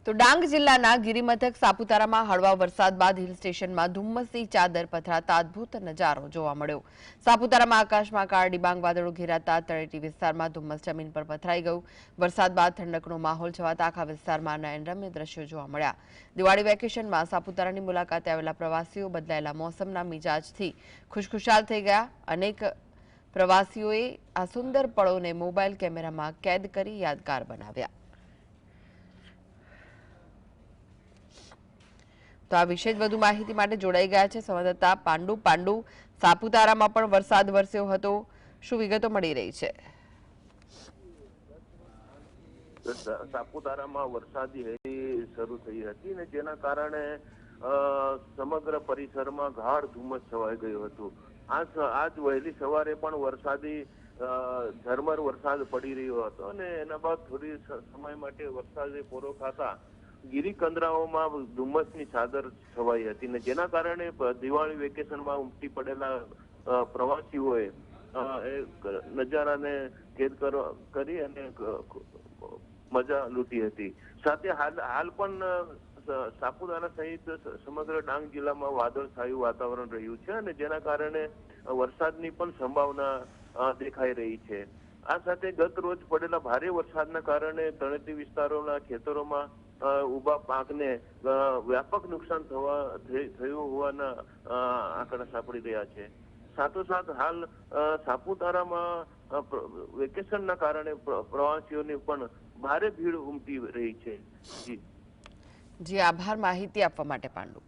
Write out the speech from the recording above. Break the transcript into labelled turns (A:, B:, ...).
A: તો ડાંગ જિલ્લાના ગિરિમથક સાપુતારામાં હળવા વરસાદ બાદ હિલ સ્ટેશનમાં ધુમ્મસની ચાદર પથરાતા અદ્ભુત નજારો જોવા મળ્યો। સાપુતારામાં આકાશમાં કાળા ડિબાંગ વાદળો ઘેરાતા તળેટી વિસ્તારમાં ધુમ્મસ જમીન પર પથરાઈ ગયું। વરસાદ બાદ ઠંડકનો માહોલ છવાતા આખા વિસ્તારમાં નયનરમ્ય દ્રશ્યો જોવા મળ્યા। દિવાળી વેકેશનમાં સાપુતારાની મુલાકાતે આવેલા પ્રવાસીઓ બદલાયેલા મોસમના મિજાજથી ખુશખુશાલ થઈ ગયા। અનેક પ્રવાસીઓએ આ સુંદર પળોને મોબાઈલ કેમેરામાં કેદ કરી યાદગાર બનાવ્યા। તો આ વિશે વધુ માહિતી માટે જોડાઈ ગયા છે સંવાદદાતા પાંડુ। સાપુતારામાં પણ વરસાદ વરસ્યો હતો, શું વિગતો મળી રહી છે?
B: સાપુતારામાં વરસાદી હેલી શરૂ થઈ હતી ને જેના કારણે સમગ્ર પરિસરમાં ગાઢ ધુમ્મસ છવાઈ ગયું હતું। આજ વહેલી સવારે પણ વરસાદી ઝરમર વરસાદ પડી રહ્યો હતો અને એના બાદ થોડી સમય માટે વરસાદે પૂરો થતા ગિરિકંદરાઓમાં ધુમ્મસની ચાદર છવાઈ હતી ને જેના કારણે દિવાળી વેકેશનમાં ઉમટી પડેલા પ્રવાસીઓએ નજારાને કેદ કરી અને મજા લૂંટી હતી। સાથે હાલ પણ સાપુતારા સહિત સમગ્ર ડાંગ જિલ્લામાં વાદળછાયું વાતાવરણ રહ્યું છે અને જેના કારણે વરસાદની પણ સંભાવના દેખાઈ રહી છે। આ સાથે ગત રોજ પડેલા ભારે વરસાદના કારણે તળેટી વિસ્તારોના ખેતરોમાં ઉભા પાકને વ્યાપક નુકસાન થયું હોવાના આંકડા સાંપડી રહ્યા છે। સાથોસાથ હાલ સાપુતારામાં વેકેશનના કારણે પ્રવાસીઓની પણ ભારે ભીડ ઉમટી રહી છે।
A: જી આભાર માહિતી આપવા માટે પાંડુ।